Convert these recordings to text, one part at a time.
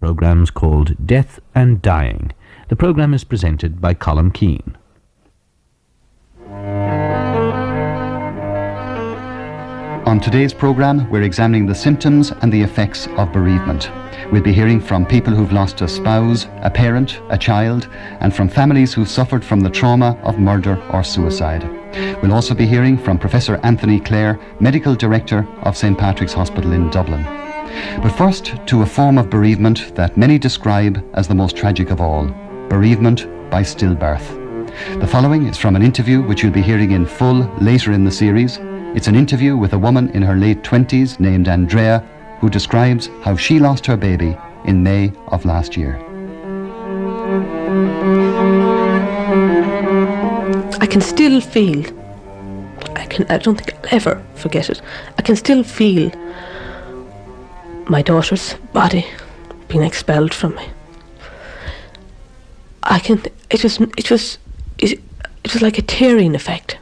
Programme's called Death and Dying. The programme is presented by Colm Keane. On today's programme, we're examining the symptoms and the effects of bereavement. We'll be hearing from people who've lost a spouse, a parent, a child, and from families who've suffered from the trauma of murder or suicide. We'll also be hearing from Professor Anthony Clare, Medical Director of St. Patrick's Hospital in Dublin. But first, to a form of bereavement that many describe as the most tragic of all, bereavement by stillbirth. The following is from an interview which you'll be hearing in full later in the series. It's an interview with a woman in her late 20s named Andrea, who describes how she lost her baby in May of last year. I can still feel, I don't think I'll ever forget it, I can still feel my daughter's body being expelled from me. It was like a tearing effect.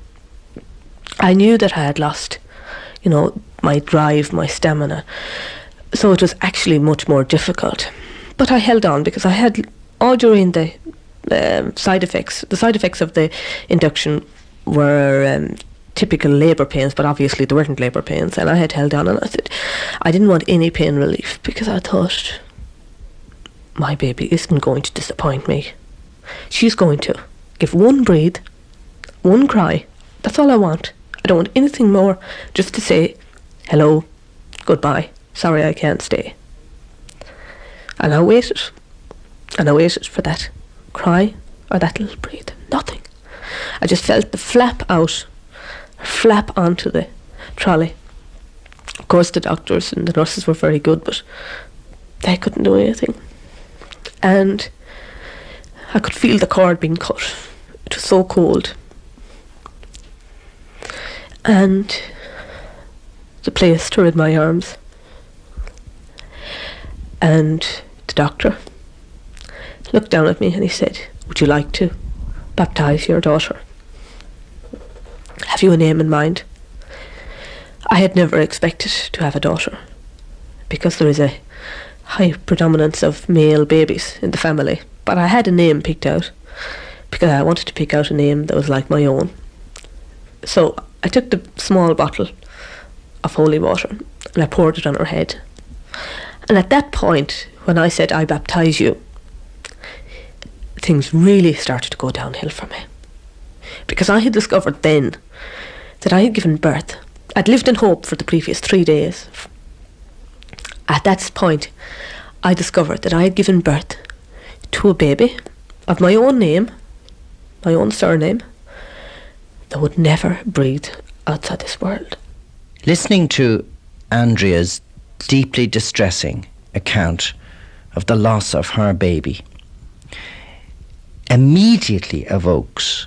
I knew that I had lost, my drive, my stamina. So it was actually much more difficult. But I held on because I had, all during the side effects of the induction were typical labour pains, but obviously there weren't labour pains, and I had held on, and I said I didn't want any pain relief because I thought my baby isn't going to disappoint me. She's going to give one breathe, one cry. That's all I want. I don't want anything more, just to say hello, goodbye, sorry I can't stay. And I waited for that cry or that little breathe. Nothing. I just felt the flap onto the trolley. Of course the doctors and the nurses were very good, but they couldn't do anything. And I could feel the cord being cut. It was so cold. And the plaster in my arms. And the doctor looked down at me and he said, "Would you like to baptise your daughter? Have you a name in mind?" I had never expected to have a daughter because there is a high predominance of male babies in the family. But I had a name picked out because I wanted to pick out a name that was like my own. So I took the small bottle of holy water and I poured it on her head. And at that point, when I said, "I baptise you," things really started to go downhill for me. Because I had discovered then that I had given birth. I'd lived in hope for the previous 3 days. At that point, I discovered that I had given birth to a baby of my own name, my own surname, that would never breathe outside this world. Listening to Andrea's deeply distressing account of the loss of her baby immediately evokes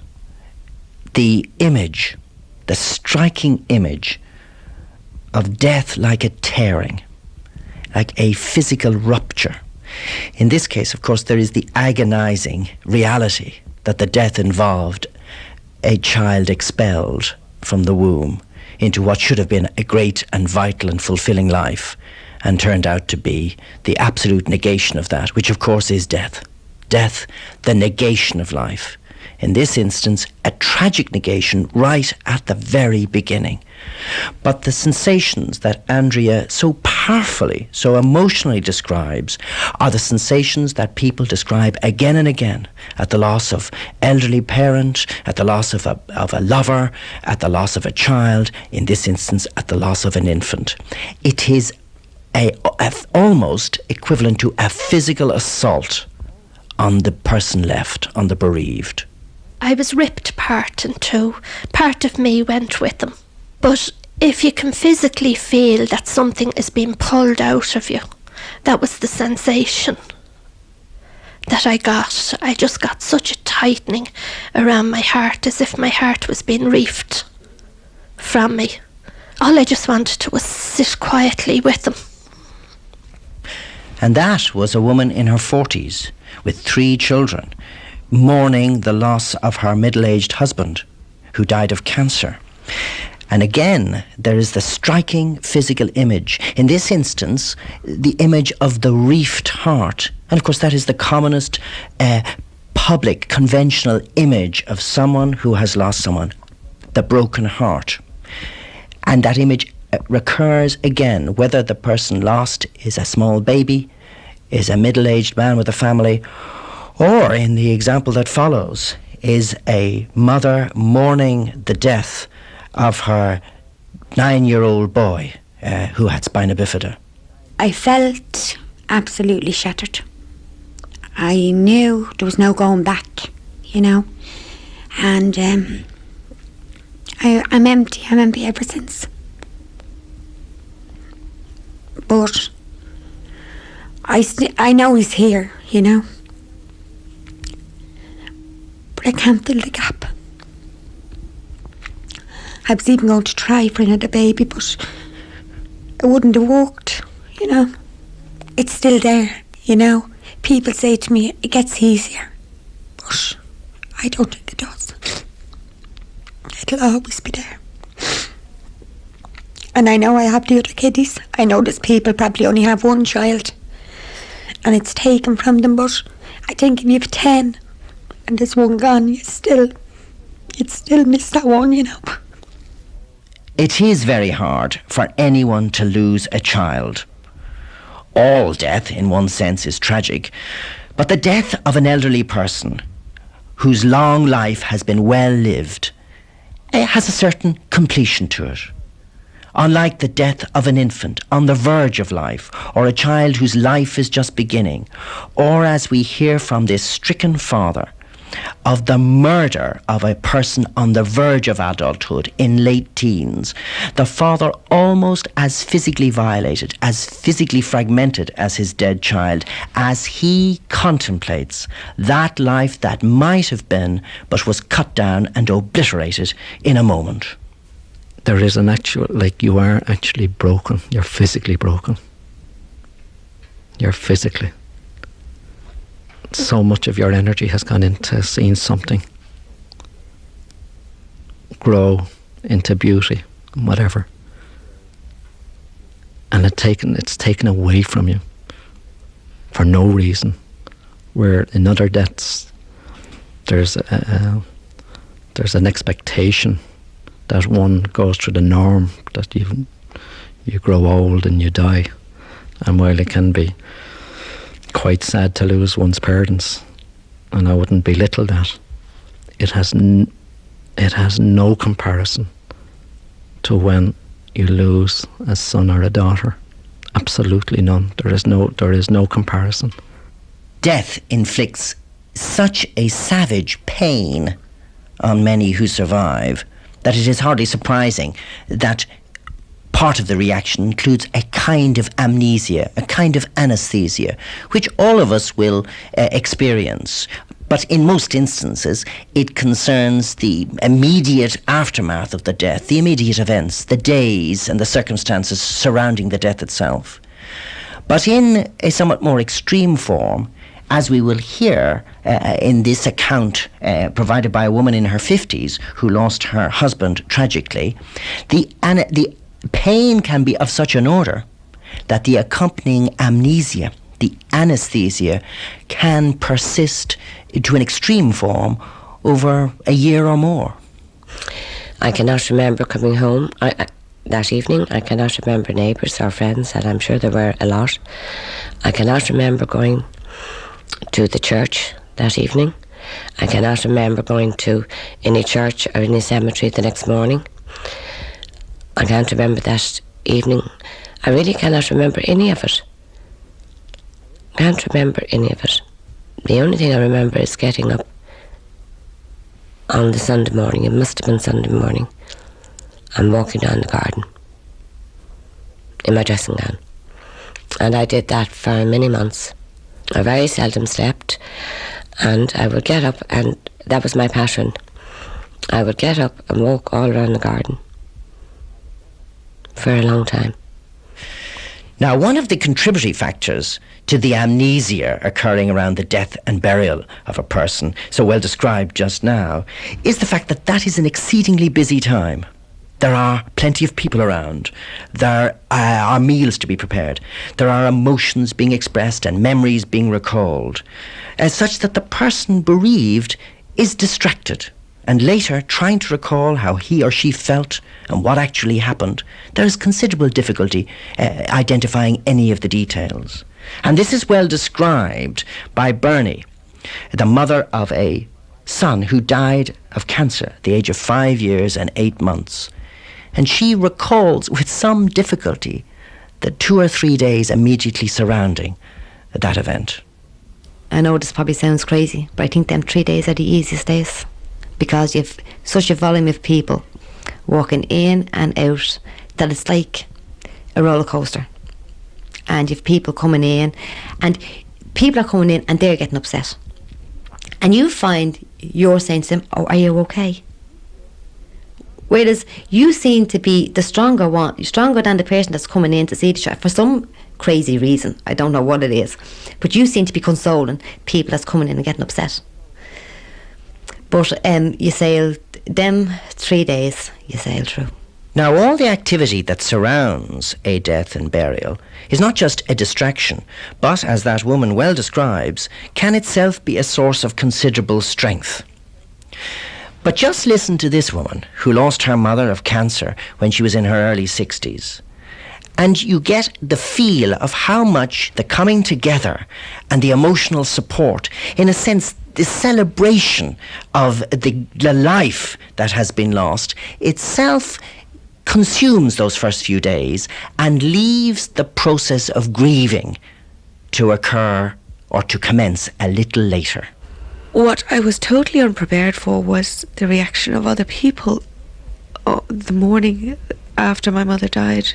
the image, the striking image of death like a tearing, like a physical rupture. In this case, of course, there is the agonizing reality that the death involved a child expelled from the womb into what should have been a great and vital and fulfilling life, and turned out to be the absolute negation of that, which of course is death. Death, the negation of life. In this instance, a tragic negation right at the very beginning. But the sensations that Andrea so powerfully, so emotionally describes are the sensations that people describe again and again at the loss of elderly parent, at the loss of a lover, at the loss of a child, in this instance at the loss of an infant. It is almost equivalent to a physical assault on the person left, on the bereaved. I was ripped apart in two. Part of me went with them. But if you can physically feel that something is being pulled out of you, that was the sensation that I got. I just got such a tightening around my heart, as if my heart was being reefed from me. All I just wanted to was sit quietly with them. And that was a woman in her 40s with 3 children, mourning the loss of her middle-aged husband, who died of cancer. And again, there is the striking physical image. In this instance, the image of the reefed heart. And of course, that is the commonest public, conventional image of someone who has lost someone, the broken heart. And that image recurs again, whether the person lost is a small baby, is a middle-aged man with a family, or in the example that follows, is a mother mourning the death of her 9-year-old boy who had spina bifida. I felt absolutely shattered. I knew there was no going back, you know, and I'm empty ever since. But I know he's here, you know, but I can't fill the gap. I was even going to try for another baby, but it wouldn't have worked, you know. It's still there, you know. People say to me, it gets easier, but I don't think it does. It'll always be there. And I know I have the other kiddies. I know there's people probably only have one child and it's taken from them, but I think if you have 10 and there's one gone, you'd still miss that one, you know. It is very hard for anyone to lose a child. All death, in one sense, is tragic, but the death of an elderly person whose long life has been well lived has a certain completion to it. Unlike the death of an infant on the verge of life, or a child whose life is just beginning, or as we hear from this stricken father, of the murder of a person on the verge of adulthood in late teens, the father almost as physically violated, as physically fragmented as his dead child, as he contemplates that life that might have been, but was cut down and obliterated in a moment. There is an actual, like, you are actually broken. You're physically broken. You're physically. So much of your energy has gone into seeing something grow into beauty, whatever. And it's taken away from you for no reason. Where in other deaths, there's an expectation that one goes through the norm, that you grow old and you die. And while it can be quite sad to lose one's parents, and I wouldn't belittle that, it has no comparison to when you lose a son or a daughter. Absolutely none. There is no comparison. Death inflicts such a savage pain on many who survive that it is hardly surprising that part of the reaction includes a kind of amnesia, a kind of anesthesia, which all of us will experience. But in most instances, it concerns the immediate aftermath of the death, the immediate events, the days and the circumstances surrounding the death itself. But in a somewhat more extreme form, as we will hear in this account provided by a woman in her 50s who lost her husband tragically, the pain can be of such an order that the accompanying amnesia, the anesthesia, can persist to an extreme form over a year or more. I cannot remember coming home that evening. I cannot remember neighbours or friends, and I'm sure there were a lot. I cannot remember going to the church that evening. I cannot remember going to any church or any cemetery the next morning. I can't remember that evening. I really cannot remember any of it. Can't remember any of it. The only thing I remember is getting up on the Sunday morning, it must have been Sunday morning, and walking down the garden in my dressing gown. And I did that for many months. I very seldom slept, and I would get up, and that was my pattern. I would get up and walk all around the garden for a long time. Now, one of the contributory factors to the amnesia occurring around the death and burial of a person, so well described just now, is the fact that that is an exceedingly busy time. There are plenty of people around. There are meals to be prepared. There are emotions being expressed and memories being recalled, such that the person bereaved is distracted. And later, trying to recall how he or she felt and what actually happened, there is considerable difficulty identifying any of the details. And this is well described by Bernie, the mother of a son who died of cancer at the age of 5 years and 8 months. And she recalls with some difficulty the 2 or 3 days immediately surrounding that event. I know this probably sounds crazy, but I think them 3 days are the easiest days, because you've such a volume of people walking in and out that it's like a roller coaster. And you've people coming in, and people are coming in and they're getting upset. And you find you're saying to them, "Oh, are you okay?" Whereas you seem to be the stronger one, stronger than the person that's coming in to see the show for some crazy reason. I don't know what it is, but you seem to be consoling people that's coming in and getting upset. But you sail them 3 days, you sail through. Now, all the activity that surrounds a death and burial is not just a distraction, but, as that woman well describes, can itself be a source of considerable strength. But just listen to this woman who lost her mother of cancer when she was in her early 60s. And you get the feel of how much the coming together and the emotional support, in a sense, the celebration of the life that has been lost, itself consumes those first few days and leaves the process of grieving to occur or to commence a little later. What I was totally unprepared for was the reaction of other people the morning after my mother died.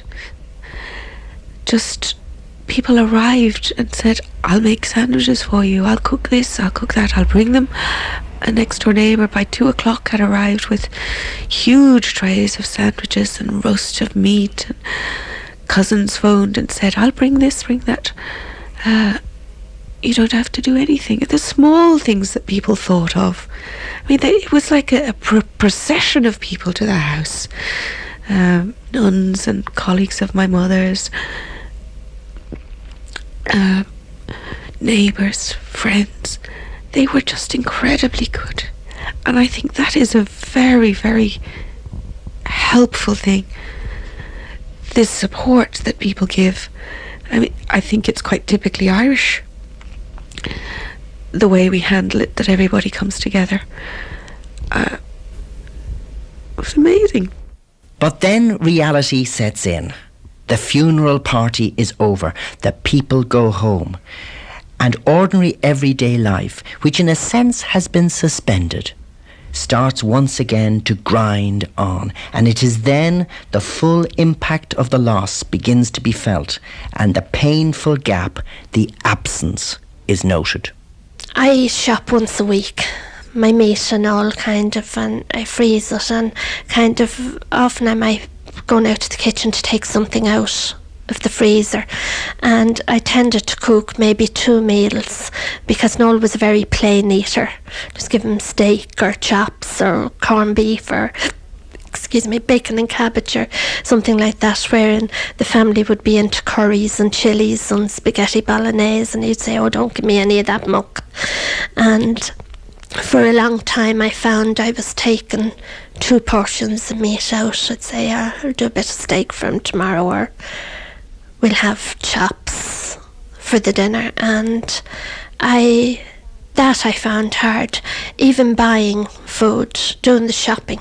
Just people arrived and said, "I'll make sandwiches for you, I'll cook this, I'll cook that, I'll bring them." A next door neighbour by 2 o'clock had arrived with huge trays of sandwiches and roast of meat. And cousins phoned and said, "I'll bring this, bring that." You don't have to do anything. The small things that people thought of. I mean, it was like a procession of people to the house. Nuns and colleagues of my mother's, neighbours, friends. They were just incredibly good. And I think that is a very, very helpful thing. This support that people give. I mean, I think it's quite typically Irish, the way we handle it, that everybody comes together. It was amazing. But then reality sets in. The funeral party is over. The people go home. And ordinary everyday life, which in a sense has been suspended, starts once again to grind on. And it is then the full impact of the loss begins to be felt, and the painful gap, the absence, is noted. I shop once a week, my meat and all kind of, and I freeze it, and kind of often I might go out to the kitchen to take something out of the freezer, and I tended to cook maybe 2 meals because Noel was a very plain eater. Just give him steak or chops or corned beef or bacon and cabbage or something like that, wherein the family would be into curries and chilies and spaghetti bolognese, and he'd say, "Oh, don't give me any of that muck." And for a long time I found I was taking 2 portions of meat out. I'd say, "I'll do a bit of steak for him tomorrow," or "We'll have chops for the dinner." And I found hard, even buying food, doing the shopping.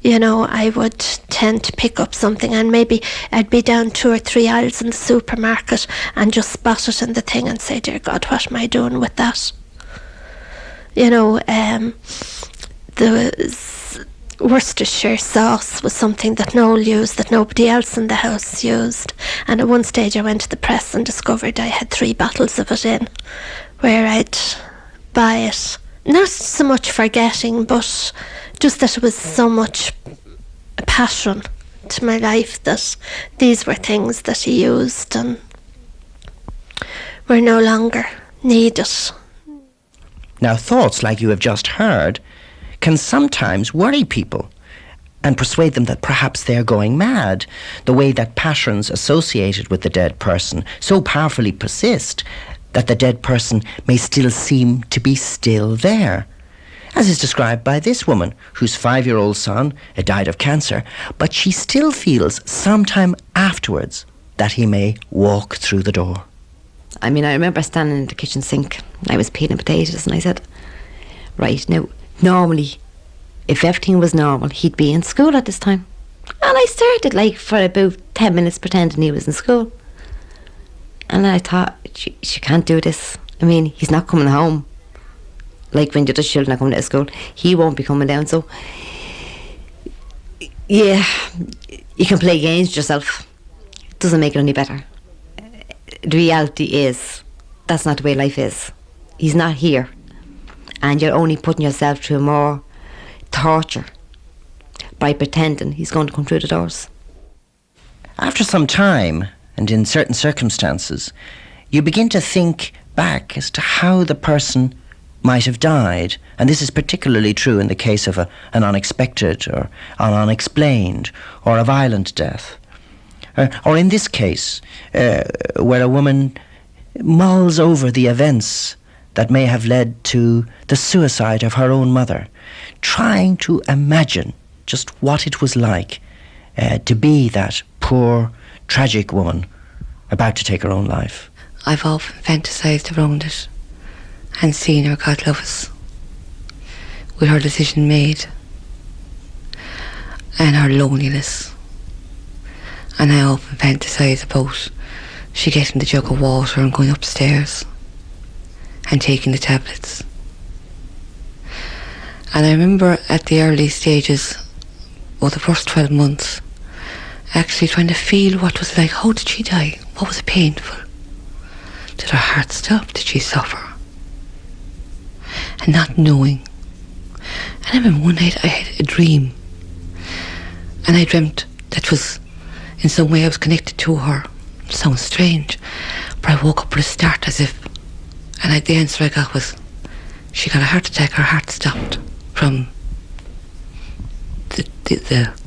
You know, I would tend to pick up something, and maybe I'd be down 2 or 3 aisles in the supermarket and just spot it in the thing and say, "Dear God, what am I doing with that?" You know, the Worcestershire sauce was something that Noel used that nobody else in the house used. And at one stage I went to the press and discovered I had 3 bottles of it in, where I'd buy it. Not so much forgetting, but just that it was so much a passion to my life that these were things that he used and were no longer needed. Now, thoughts like you have just heard can sometimes worry people and persuade them that perhaps they're going mad, the way that patterns associated with the dead person so powerfully persist that the dead person may still seem to be still there, as is described by this woman whose 5-year-old son had died of cancer, but she still feels sometime afterwards that he may walk through the door. I mean, I remember standing in the kitchen sink. I was peeling potatoes and I said, right, now, normally, if everything was normal, he'd be in school at this time. And I started, like, for about 10 minutes pretending he was in school. And I thought, she can't do this. I mean, he's not coming home. Like when the other children are coming to school, he won't be coming down. So, yeah, you can play games with yourself. It doesn't make it any better. The reality is, that's not the way life is. He's not here. And you're only putting yourself through more torture by pretending he's going to come through the doors. After some time, and in certain circumstances, you begin to think back as to how the person might have died. And this is particularly true in the case of an unexpected or an unexplained or a violent death. Or in this case, where a woman mulls over the events that may have led to the suicide of her own mother, trying to imagine just what it was like to be that poor, tragic woman about to take her own life. I've often fantasised around it and seen her, God love us, with her decision made and her loneliness. And I often fantasise about she getting the jug of water and going upstairs and taking the tablets. And I remember at the early stages, or the first 12 months, actually trying to feel what it was like. How did she die? What was it painful? Did her heart stop? Did she suffer? And not knowing. And I remember one night I had a dream, and I dreamt that was in some way I was connected to her. It sounds strange, but I woke up with a start as if, and the answer I got was, she got a heart attack, her heart stopped from the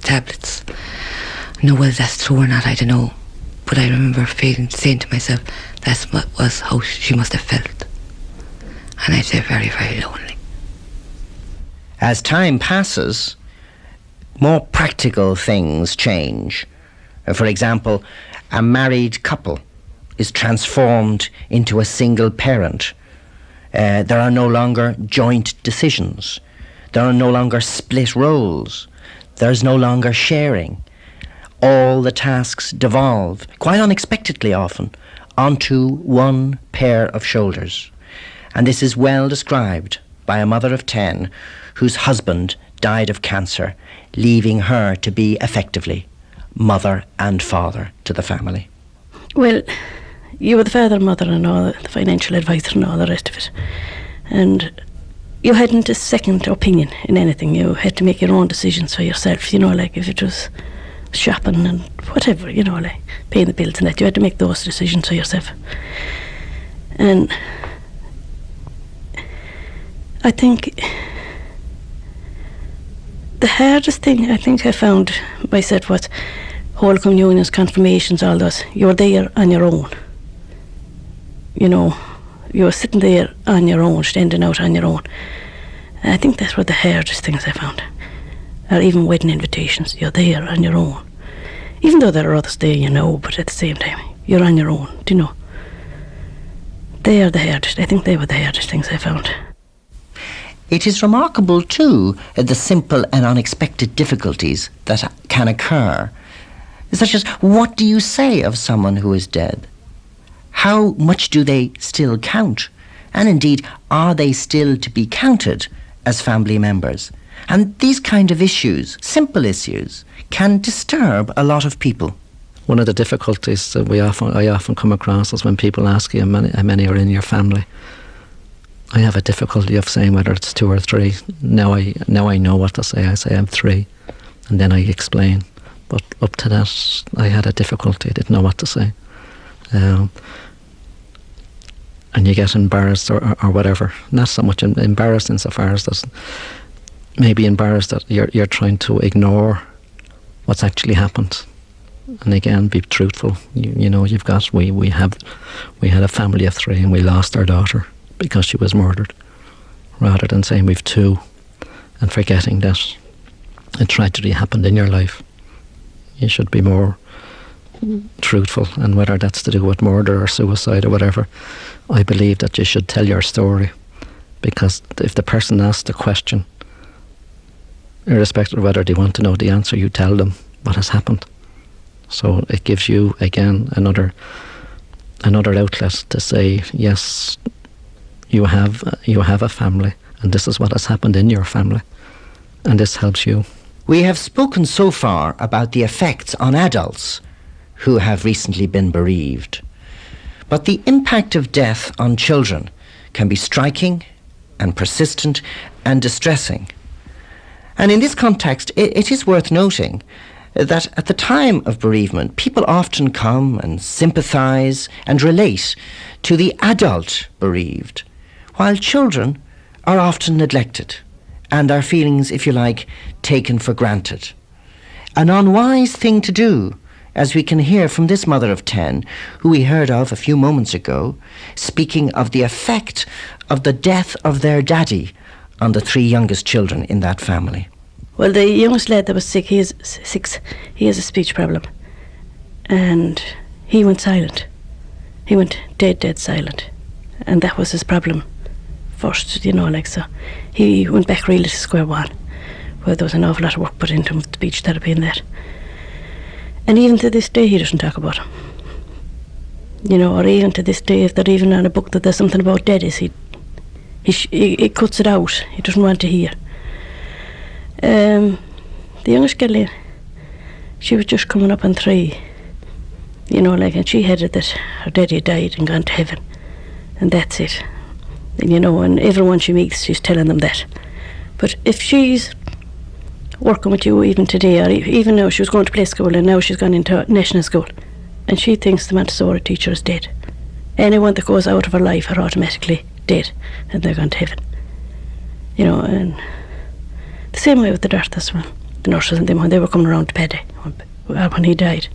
tablets. No, whether that's true or not, I don't know. But I remember saying to myself, that's what was how she must have felt. And I'd say very, very lonely. As time passes, more practical things change. For example, a married couple is transformed into a single parent. There are no longer joint decisions. There are no longer split roles. There's no longer sharing. All the tasks devolve, quite unexpectedly often, onto one pair of shoulders. And this is well described by a mother of 10 whose husband died of cancer, leaving her to be effectively mother and father to the family. Well, you were the father and mother and all, the financial advisor and all the rest of it. And you hadn't a second opinion in anything. You had to make your own decisions for yourself, you know, like if it was shopping and whatever, you know, like paying the bills and that, you had to make those decisions for yourself. And I think the hardest thing I think I found myself was whole communions, confirmations, all those. You were there on your own. You know, you were sitting there on your own, standing out on your own. And I think that's one of the hardest things I found. Or even wedding invitations, you're there on your own. Even though there are others there, you know, but at the same time, you're on your own, do you know? They are the hardest. I think they were the hardest things I found. It is remarkable too, the simple and unexpected difficulties that can occur. Such as, what do you say of someone who is dead? How much do they still count? And indeed, are they still to be counted as family members? And these kind of issues, simple issues, can disturb a lot of people. One of the difficulties that I often come across is when people ask you how many are in your family. I have a difficulty of saying whether it's 2 or 3. Now I know what to say. I say I'm 3, and then I explain. But up to that, I had a difficulty. I didn't know what to say. And you get embarrassed or whatever. Not so much embarrassed insofar as that maybe embarrassed that you're trying to ignore what's actually happened. And again, be truthful. You know, you've got, we had a family of 3 and we lost our daughter because she was murdered, rather than saying we've 2 and forgetting that a tragedy happened in your life. You should be more truthful, and whether that's to do with murder or suicide or whatever, I believe that you should tell your story, because if the person asks the question, irrespective of whether they want to know the answer, you tell them what has happened. So it gives you, again, another outlet to say, yes, you have a family, and this is what has happened in your family, and this helps you. We have spoken so far about the effects on adults who have recently been bereaved. But the impact of death on children can be striking and persistent and distressing. And in this context, it is worth noting that at the time of bereavement, people often come and sympathise and relate to the adult bereaved, while children are often neglected and their feelings, if you like, taken for granted. An unwise thing to do, as we can hear from this mother of 10, who we heard of a few moments ago, speaking of the effect of the death of their daddy on the 3 youngest children in that family. Well, the youngest lad that was sick, he is 6, he has a speech problem. And he went silent. He went dead silent. And that was his problem first, you know, like so. He went back really to square one, where there was an awful lot of work put into him with speech therapy and that. And even to this day, he doesn't talk about him. You know, or even to this day, if they're even on a book that there's something about daddies, he cuts it out. He doesn't want to hear. The youngest girl, she was just coming up on 3, you know, like, and she had it that her daddy died and gone to heaven, and that's it. And, you know, and everyone she meets, she's telling them that. But if she's working with you even today, or even now she was going to play school and now she's gone into national school, and she thinks the Montessori teacher is dead, anyone that goes out of her life are automatically dead and they're gone to heaven. You know, and the same way with the doctors, well, the nurses and them, when they were coming around to Paddy, when he died,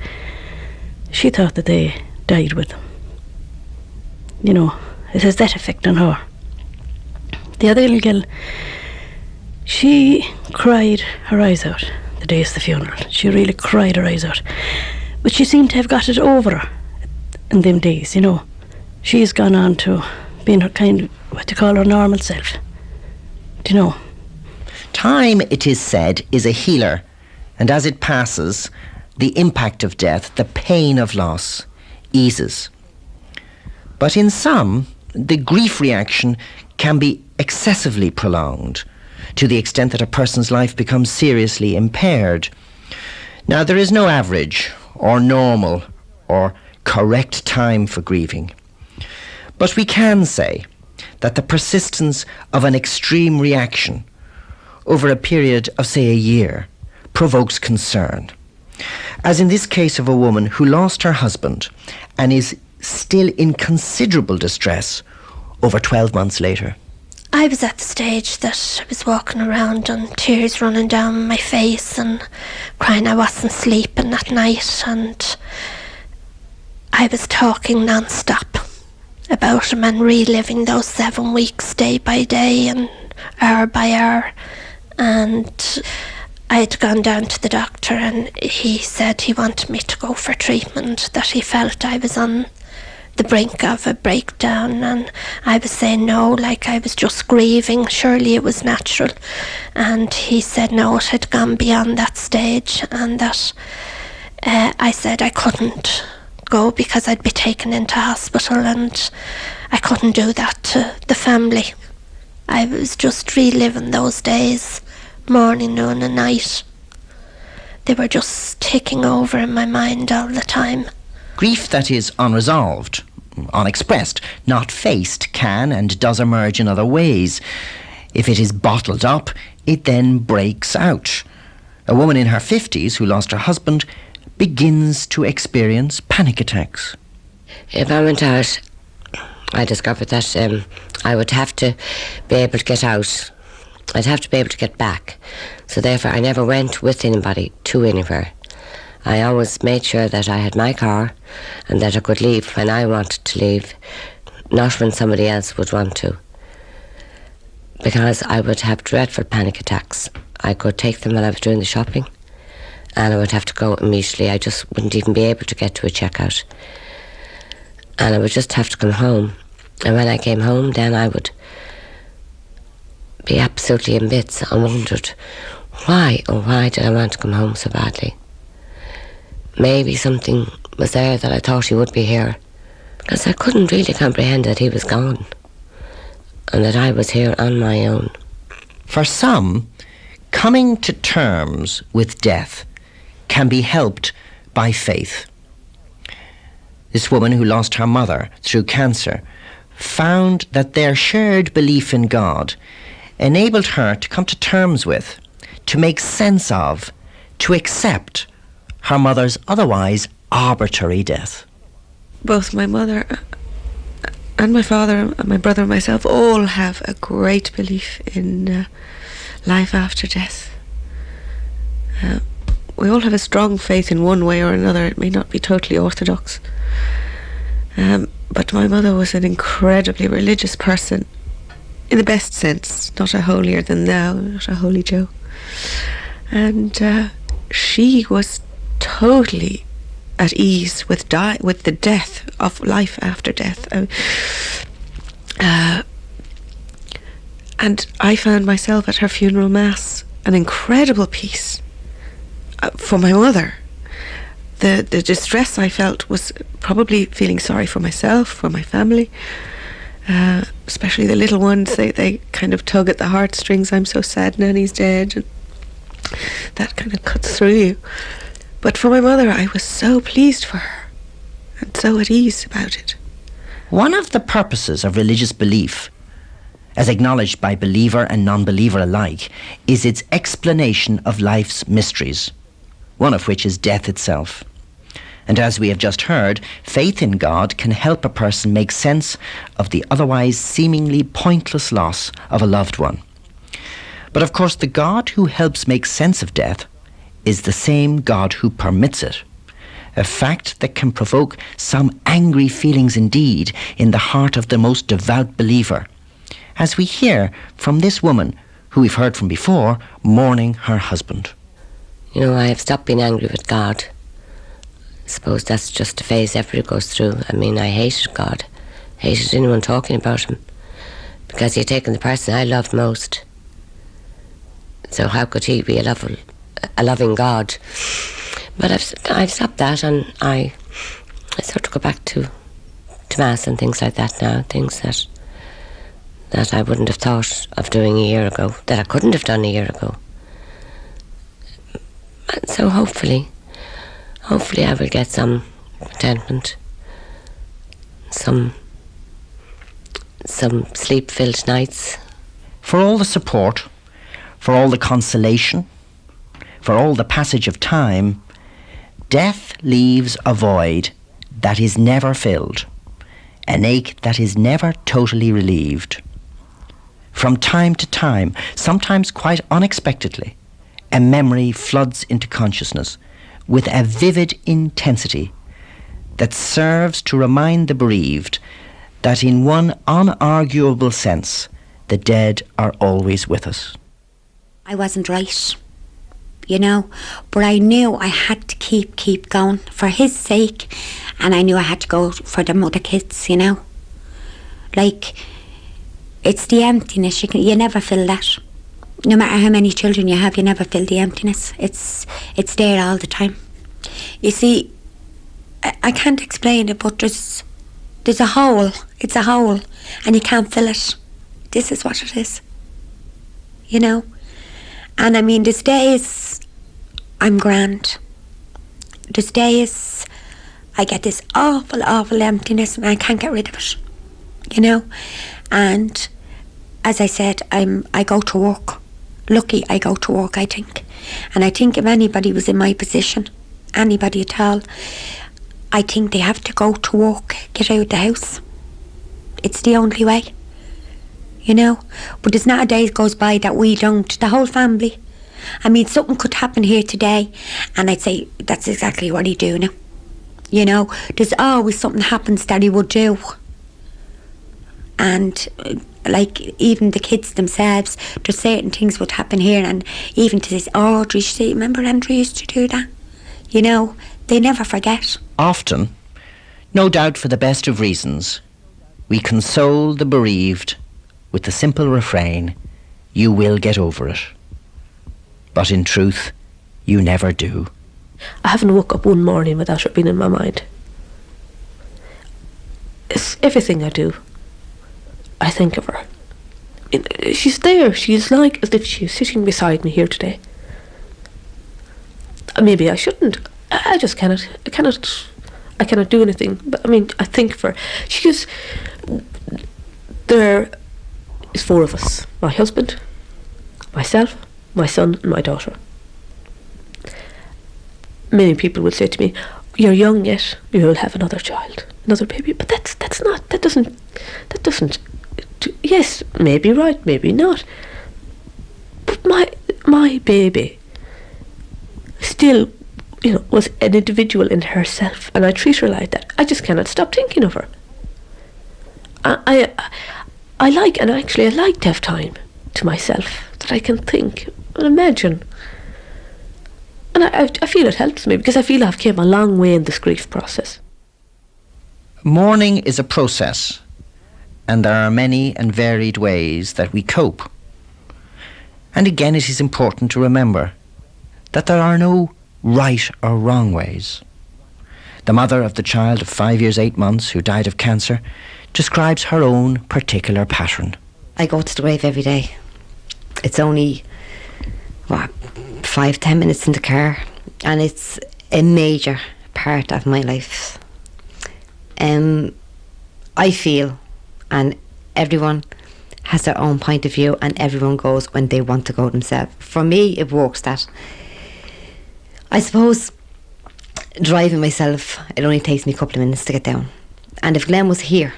she thought that they died with him. You know, it has that effect on her. The other little girl, she cried her eyes out the day of the funeral. She really cried her eyes out. But she seemed to have got it over her in them days, you know. She's gone on to being her kind of, what you call her normal self. Do you know? Time, it is said, is a healer, and as it passes, the impact of death, the pain of loss, eases. But in some, the grief reaction can be excessively prolonged, to the extent that a person's life becomes seriously impaired. Now, there is no average, or normal, or correct time for grieving. But we can say that the persistence of an extreme reaction over a period of, say, a year, provokes concern. As in this case of a woman who lost her husband and is still in considerable distress over 12 months later. I was at the stage that I was walking around and tears running down my face and crying I wasn't sleeping that night, and I was talking non-stop about him and reliving those 7 weeks day by day and hour by hour. And I had gone down to the doctor and he said he wanted me to go for treatment, that he felt I was on the brink of a breakdown, and I was saying no, like I was just grieving, surely it was natural. And he said no, it had gone beyond that stage, and that I said I couldn't go because I'd be taken into hospital and I couldn't do that to the family. I was just reliving those days, morning, noon and night. They were just ticking over in my mind all the time. Grief that is unresolved, unexpressed, not faced, can and does emerge in other ways. If it is bottled up, it then breaks out. A woman in her 50s who lost her husband begins to experience panic attacks. If I went out, I discovered that I would have to be able to get out. I'd have to be able to get back. So therefore I never went with anybody to anywhere. I always made sure that I had my car and that I could leave when I wanted to leave, not when somebody else would want to. Because I would have dreadful panic attacks. I could take them when I was doing the shopping, and I would have to go immediately. I just wouldn't even be able to get to a checkout. And I would just have to come home. And when I came home, then I would be absolutely in bits and wondered, why did I want to come home so badly? Maybe something was there that I thought he would be here, because I couldn't really comprehend that he was gone and that I was here on my own. For some, coming to terms with death can be helped by faith. This woman who lost her mother through cancer found that their shared belief in God enabled her to come to terms with, to make sense of, to accept her mother's otherwise arbitrary death. Both my mother and my father and my brother and myself all have a great belief in life after death. We all have a strong faith in one way or another. It may not be totally orthodox. But my mother was an incredibly religious person, in the best sense, not a holier than thou, not a holy Joe. And she was totally at ease with the death of life after death. And I found myself at her funeral mass an incredible peace for my mother. The distress I felt was probably feeling sorry for myself, for my family, especially the little ones. They kind of tug at the heartstrings. I'm so sad Nanny's dead, and that kind of cuts through you. But for my mother, I was so pleased for her and so at ease about it. One of the purposes of religious belief, as acknowledged by believer and non-believer alike, is its explanation of life's mysteries, one of which is death itself. And as we have just heard, faith in God can help a person make sense of the otherwise seemingly pointless loss of a loved one. But of course, the God who helps make sense of death is the same God who permits it, a fact that can provoke some angry feelings indeed in the heart of the most devout believer, as we hear from this woman who we've heard from before, mourning her husband. You know, I have stopped being angry with God. I suppose that's just a phase everybody goes through. I mean, I hated God, hated anyone talking about him, because he had taken the person I loved most. So how could he be a loving God? But I've stopped that, and I sort of go back to Mass and things like that now, things that I wouldn't have thought of doing a year ago, that I couldn't have done a year ago. And so hopefully I will get some contentment, some sleep-filled nights. For all the support, for all the consolation, for all the passage of time, death leaves a void that is never filled, an ache that is never totally relieved. From time to time, sometimes quite unexpectedly, a memory floods into consciousness with a vivid intensity that serves to remind the bereaved that in one unarguable sense, the dead are always with us. I wasn't right, you know, but I knew I had to keep going for his sake, and I knew I had to go for them other kids, you know. Like, it's the emptiness, you never fill that. No matter how many children you have, you never fill the emptiness. It's there all the time. You see, I can't explain it, but there's a hole. It's a hole, and you can't fill it. This is what it is, you know. And I mean, there's days I'm grand. There's days I get this awful emptiness, and I can't get rid of it, you know. And as I said, I go to work. Lucky I go to work, I think. And I think if anybody was in my position, anybody at all, I think they have to go to work, get out of the house. It's the only way, you know. But there's not a day goes by that we don't, the whole family, I mean, something could happen here today, and I'd say, that's exactly what he'd do now. You know, there's always something happens that he would do. And like, even the kids themselves, there's certain things would happen here, and even to this, oh, do you see, remember Andrew used to do that? You know, they never forget. Often, no doubt for the best of reasons, we console the bereaved with the simple refrain, you will get over it. But in truth, you never do. I haven't woke up one morning without her being in my mind. It's everything I do, I think of her. She's there. She's like as if she's sitting beside me here today. Maybe I shouldn't. I just cannot. I cannot do anything. But I mean, I think of her. There is 4 of us: my husband, myself, my son, and my daughter. Many people would say to me, "You're young yet. You will have another child, another baby." But that's not. That doesn't. Yes, maybe right, maybe not. But my baby still, you know, was an individual in herself, and I treat her like that. I just cannot stop thinking of her. I like to have time to myself, that I can think and imagine. And I feel it helps me, because I feel I've came a long way in this grief process. Mourning is a process, and there are many and varied ways that we cope. And again, it is important to remember that there are no right or wrong ways. The mother of the child of 5 years, 8 months who died of cancer describes her own particular pattern. I go to the grave every day. It's only 5-10 minutes in the car, and it's a major part of my life. I feel, and everyone has their own point of view, and everyone goes when they want to go themselves. For me, it works that, I suppose, driving myself, it only takes me a couple of minutes to get down. And if Glenn was here,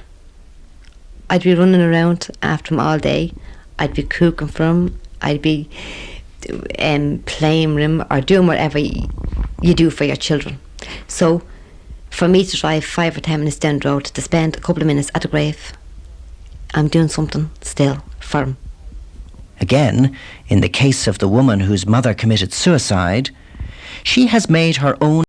I'd be running around after him all day. I'd be cooking for him. I'd be playing with him, or doing whatever you do for your children. So for me to drive 5 or 10 minutes down the road, to spend a couple of minutes at the grave, I'm doing something still for him. Again, in the case of the woman whose mother committed suicide, she has made her own